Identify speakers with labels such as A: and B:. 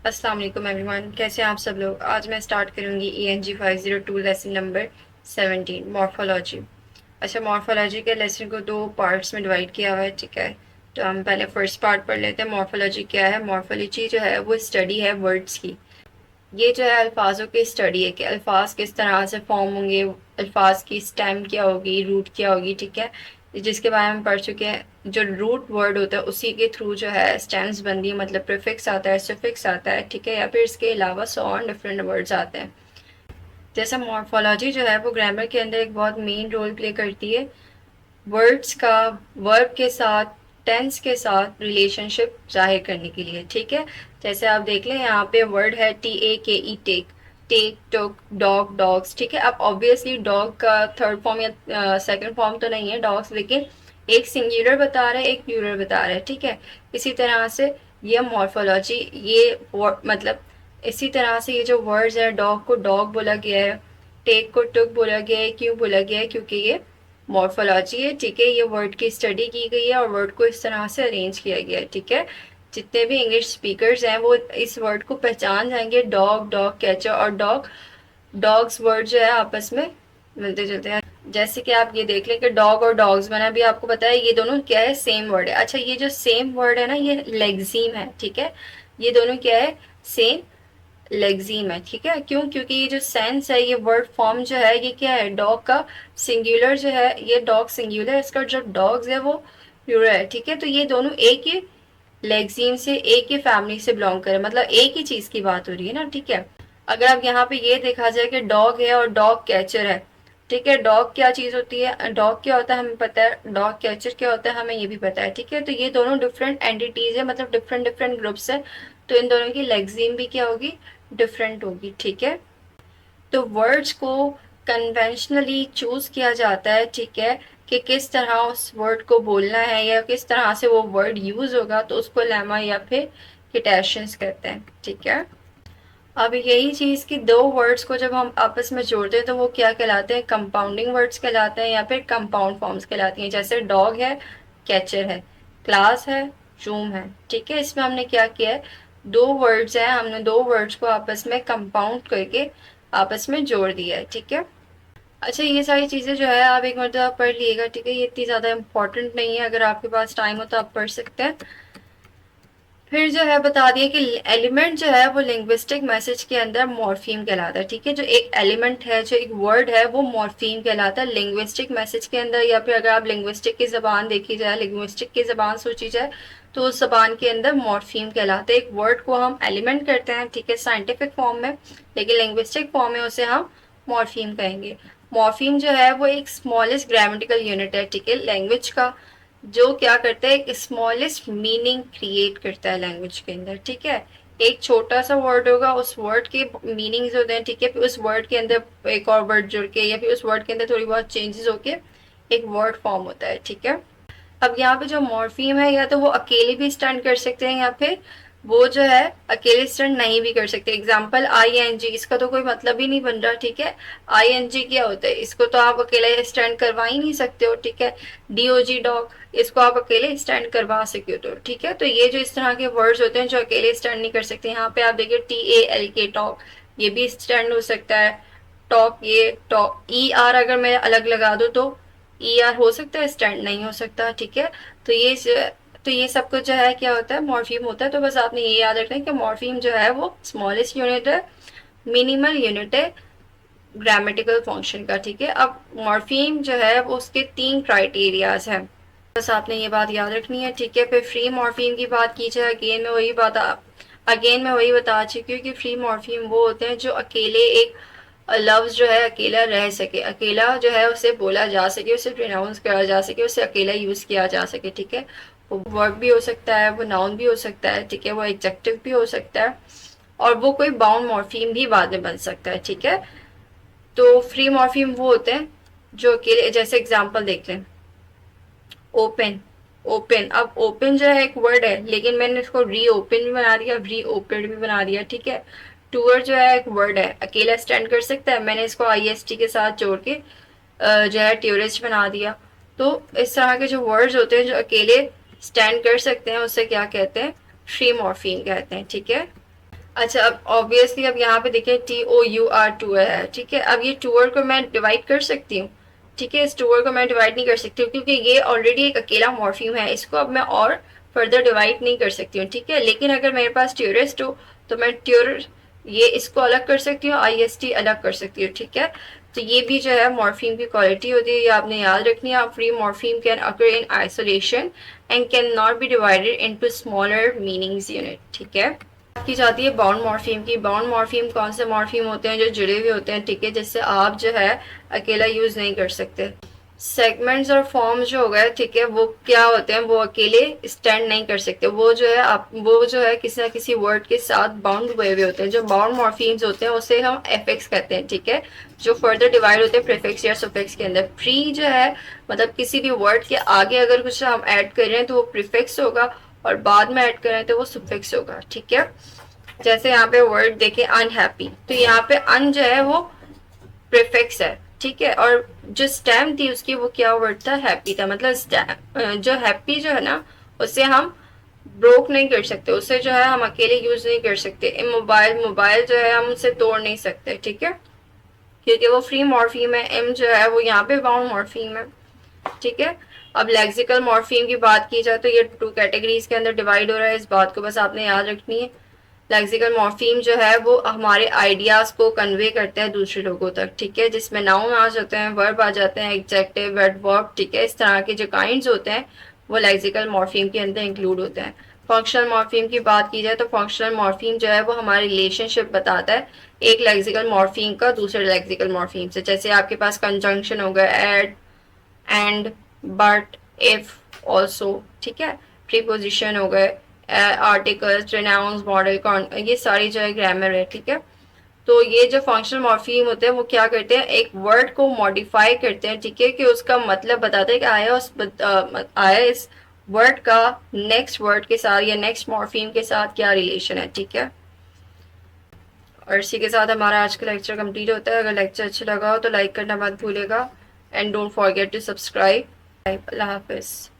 A: अस्सलाम वालेकुम एवरीवन, कैसे हैं आप सब लोग। आज मैं स्टार्ट करूंगी ENG 502 लेसन नंबर 17 मॉर्फोलॉजी। अच्छा, मॉर्फोलॉजी के लेसन को दो पार्ट्स में डिवाइड किया हुआ है, ठीक है। तो हम पहले फर्स्ट पार्ट पढ़ लेते हैं। मॉर्फोलॉजी क्या है। मॉर्फोलॉजी जो है वो स्टडी है वर्ड्स की। ये जो है अल्फाजों की स्टडी है कि अल्फाज किस तरह से फॉर्म होंगे, अल्फाज की स्टेम क्या होगी, रूट क्या होगी, ठीक है। जिसके बारे में पढ़ चुके हैं। जो रूट वर्ड होता है उसी के थ्रू जो है स्टेम्स बनती है, मतलब प्रीफिक्स आता है, सफिक्स आता है, ठीक है, या फिर इसके अलावा सौ और डिफरेंट वर्ड्स आते हैं। जैसे मॉर्फोलॉजी जो है वो ग्रामर के अंदर एक बहुत मेन रोल प्ले करती है वर्ड्स का वर्ब के साथ, टेंस के साथ रिलेशनशिप जाहिर करने के लिए, ठीक है। जैसे आप देख लें यहाँ पे वर्ड है TAKE, टेक, टेक, टुक, डॉग, डॉग्स, ठीक है। अब ऑब्वियसली डॉग का थर्ड फॉर्म या सेकंड फॉर्म तो नहीं है डॉग्स, लेकिन एक सिंगुलर बता रहा है, एक प्लूरल बता रहा है, ठीक है। इसी तरह से ये मॉर्फोलॉजी, ये मतलब इसी तरह से ये जो वर्ड्स है, डॉग को डॉग बोला गया है, टेक को टुक बोला गया है, क्यों बोला गया है, क्योंकि ये मॉर्फोलॉजी है, ठीक है। ये वर्ड की स्टडी की गई है और वर्ड को इस तरह से अरेंज किया गया है, ठीक है। जितने भी इंग्लिश स्पीकर्स हैं वो इस वर्ड को पहचान जाएंगे, डॉग, डॉग कैचर और डॉग। डॉग्स वर्ड जो है आपस में मिलते जुलते हैं। जैसे कि आप ये देख लें कि डॉग और डॉग्स, मैंने अभी आपको बताया ये दोनों क्या है, सेम वर्ड है। अच्छा, ये जो सेम वर्ड है ना, ये लेग्जीम है, ठीक है। ये दोनों क्या है, सेम लेग्जीम है, ठीक है। क्यों? क्योंकि ये जो सेंस है, ये वर्ड फॉर्म जो है, ये क्या है, डॉग का सिंगुलर जो है, ये डॉग सिंगुलर है, इसका जो डॉग्स है वो प्लूरल है, ठीक है। तो ये दोनों एक ही लेग्जीम से, एक ही फैमिली से बिलोंग करे, मतलब एक ही चीज की बात हो रही है ना, ठीक है। अगर अब यहाँ पे ये देखा जाए कि डॉग है और डॉग कैचर है, ठीक है। डॉग क्या चीज होती है, डॉग क्या होता है हमें पता है, डॉग कैचर क्या होता है हमें ये भी पता है, ठीक है। तो ये दोनों डिफरेंट एंटिटीज है, मतलब डिफरेंट डिफरेंट ग्रुप्स है। तो इन दोनों की लेग्जीम भी क्या होगी, डिफरेंट होगी, ठीक है। तो वर्ड्स को कन्वेंशनली चूज किया जाता है, ठीक है, कि किस तरह उस वर्ड को बोलना है या किस तरह से वो वर्ड यूज होगा, तो उसको लेमा या फिर किटेशंस कहते हैं, ठीक है। अब यही चीज कि दो वर्ड्स को जब हम आपस में जोड़ते हैं तो वो क्या कहलाते हैं, कंपाउंडिंग वर्ड्स कहलाते हैं या फिर कंपाउंड फॉर्म्स कहलाती हैं। जैसे डॉग है, कैचर है, क्लास है, रूम है, ठीक है। इसमें हमने क्या किया है, दो वर्ड्स हैं, हमने दो वर्ड्स को आपस में कंपाउंड करके आपस में जोड़ दिया है, ठीक है। अच्छा, ये सारी चीजें जो है आप एक मरतबा पढ़ लिएगा, ठीक है। ये इतनी ज्यादा इम्पोर्टेंट नहीं है, अगर आपके पास टाइम हो तो आप पढ़ सकते हैं। फिर जो है बता दिया कि एलिमेंट जो है वो लिंग्विस्टिक मैसेज के अंदर मॉर्फीम कहलाता है, ठीक है। जो एक एलिमेंट है, जो एक वर्ड है, वो मॉर्फीम कहलाता है लिंग्विस्टिक मैसेज के अंदर, या फिर अगर आप लिंग्विस्टिक की जबान देखी जाए, लिंग्विस्टिक की जबान सोची जाए, तो उस जबान के अंदर मॉर्फीम कहलाता है। एक वर्ड को हम एलिमेंट करते हैं, ठीक है, साइंटिफिक फॉर्म में, लेकिन लिंग्विस्टिक फॉर्म में उसे हम मॉर्फीम कहेंगे। मॉर्फीम जो है वो एक स्मॉलेस्ट ग्रामेटिकल यूनिट है, ठीक है, लैंग्वेज का, जो क्या करता है, एक स्मॉलेस्ट मीनिंग क्रिएट करता है लैंग्वेज के अंदर, ठीक है। एक छोटा सा वर्ड होगा, उस वर्ड के मीनिंग्स होते हैं, ठीक है। फिर उस वर्ड के अंदर एक और वर्ड जुड़ के या फिर उस वर्ड के अंदर थोड़ी बहुत चेंजेस होके एक वर्ड फॉर्म होता है, ठीक है। अब यहाँ पे जो मॉर्फीम है, या तो वो अकेले भी स्टैंड कर सकते हैं या फिर वो जो है अकेले स्टैंड नहीं भी कर सकते। एग्जाम्पल ING, इसका तो कोई मतलब ही नहीं बन रहा, ठीक है। ING क्या होता है, इसको तो आप अकेले स्टैंड करवा ही नहीं सकते हो, ठीक है। DOG, डॉग, इसको आप अकेले स्टैंड करवा सकते हो, तो ठीक है। तो ये जो इस तरह के वर्ड्स होते हैं जो अकेले स्टैंड नहीं कर सकते, यहाँ पे आप देखिए TALK, टॉक, ये भी स्टैंड हो सकता है। टॉक, ये टॉक, ER अगर मैं अलग लगा दूँ तो ER हो सकता है स्टैंड, नहीं हो सकता, ठीक है। तो ये सब कुछ जो है क्या होता है, मॉर्फीम होता है। तो बस आपने ये याद रखना है कि मॉर्फीम जो है वो स्मॉलेस्ट यूनिट है, मिनिमल यूनिट है ग्रामेटिकल फंक्शन का, ठीक है। अब मॉर्फीम जो है वो उसके 3 क्राइटेरियाज हैं, बस आपने ये बात याद रखनी है, ठीक है। फिर फ्री मॉर्फीम की बात की जाए, अगेन मैं वही बता चुकी हूँ कि फ्री मॉर्फीम वो होते हैं जो अकेले एक लफ्ज जो है अकेला रह सके, अकेला जो है उसे बोला जा सके, उसे प्रोनाउंस करा जा सके, उसे अकेला यूज किया जा सके, ठीक है। वो वर्ब भी हो सकता है, वो नाउन भी हो सकता है, ठीक है, वो एडजेक्टिव भी हो सकता है, और वो कोई बाउंड मॉर्फीम भी बाद में बन सकता है, ठीक है। तो फ्री मॉर्फीम वो होते हैं जो अकेले, जैसे एग्जाम्पल देख लें, ओपन, ओपन। अब ओपन जो है एक वर्ड है, लेकिन मैंने इसको री ओपन भी बना दिया, री ओपन भी बना दिया, ठीक है। टूअर जो है एक वर्ड है, अकेला स्टैंड कर सकता है, मैंने इसको IST के साथ जोड़ के जो है टूरिस्ट बना दिया। तो इस तरह के जो वर्ड्स होते हैं जो अकेले स्टैंड कर सकते हैं, उसे क्या कहते हैं, फ्री मॉर्फीम कहते हैं, ठीक है। अच्छा, अब ऑब्वियसली अब यहाँ पे देखिए TOUR टूअर है, ठीक है। अब ये टूअर को मैं डिवाइड कर सकती हूँ, ठीक है। इस टूअर को मैं डिवाइड नहीं कर सकती हूँ क्योंकि ये ऑलरेडी एक अकेला मॉर्फीम है, इसको अब मैं और फर्दर डिवाइड नहीं कर सकती हूँ, ठीक है। लेकिन अगर मेरे पास ट्यूरिस्ट हो तो मैं ट्यूर ये इसको अलग कर सकती हूँ, IST अलग कर सकती हूँ, ठीक है। तो ये भी जो है मॉर्फीम की क्वालिटी होती है, ये आपने याद रखनी है। Free morpheme can occur in isolation and can not be divided into smaller meanings unit, ठीक है। की जाती है बाउंड मॉर्फीम की। बाउंड मॉर्फीम कौन से मॉर्फीम होते हैं? जो जुड़े हुए होते हैं, ठीक है, जिससे आप जो है अकेला यूज नहीं कर सकते। सेगमेंट्स और फॉर्म जो हो गए, ठीक है, वो क्या होते हैं? वो अकेले स्टैंड नहीं कर सकते, वो जो है आप वो जो है किसी ना किसी वर्ड के साथ बाउंड हुए हुए होते हैं। जो बाउंड मॉर्फीम्स होते हैं उसे हम एफेक्स कहते हैं, ठीक है, जो फर्दर डिवाइड होते हैं प्रीफिक्स या सुफिक्स के अंदर। फ्री जो है मतलब किसी भी वर्ड के आगे अगर कुछ हम ऐड कर रहे हैं तो वो प्रीफिक्स होगा, और बाद में ऐड कर रहे हैं तो वो सुफिक्स होगा, ठीक है। जैसे यहाँ पे वर्ड देखे अनहैप्पी, तो यहाँ पे अन जो है वो प्रीफिक्स है, ठीक है, और जो स्टेम थी उसकी वो क्या वर्ड था? हैप्पी था। मतलब जो हैप्पी जो है ना, उसे हम ब्रोक नहीं कर सकते, उसे जो है हम अकेले यूज नहीं कर सकते। मोबाइल मोबाइल जो है हम उसे तोड़ नहीं सकते, ठीक है, क्योंकि वो फ्री मॉर्फीम है। एम जो है वो यहाँ पे बाउंड मॉर्फीम है, ठीक है। अब लेक्सिकल मॉर्फीम की बात की जाए तो ये 2 कैटेगरीज के अंदर डिवाइड हो रहा है, इस बात को बस आपने याद रखनी है। लेक्सिकल मॉर्फीम जो है वो हमारे आइडियाज को कन्वे करते हैं दूसरे लोगों तक, ठीक है, जिसमें नाउन आ जाते हैं, वर्ब आ जाते हैं, एडजेक्टिव, एडवर्ब, ठीक है। इस तरह के जो काइंड्स होते हैं वो लेक्सिकल मॉर्फीम के अंदर इंक्लूड होते हैं। फंक्शनल मॉर्फीम की बात की जाए तो फंक्शनल मॉर्फीम जो है वो हमारे रिलेशनशिप बताता है एक लेक्सिकल मॉर्फीम का दूसरे लेक्सिकल मॉर्फीम से। जैसे आपके पास कंजंक्शन हो गया, add, and, but, if, also, ठीक है। प्रीपोजिशन हो गए, आर्टिकल्स, प्रोनाउंस, मॉडल, ये सारी जो है ग्रामर है, ठीक है। तो ये जो फंक्शनल मॉर्फीम होते हैं वो क्या करते हैं? एक वर्ड को मॉडिफाई करते हैं, ठीक है, कि उसका मतलब बताते हैं कि आया इस वर्ड का नेक्स्ट वर्ड के साथ या नेक्स्ट मॉर्फीम के साथ क्या रिलेशन है, ठीक है। और इसी के साथ हमारा आज का लेक्चर कंप्लीट होता है। अगर लेक्चर अच्छा लगा हो तो लाइक करना मत भूलेगा, and don't forget to subscribe. अल्लाह हाफिज़।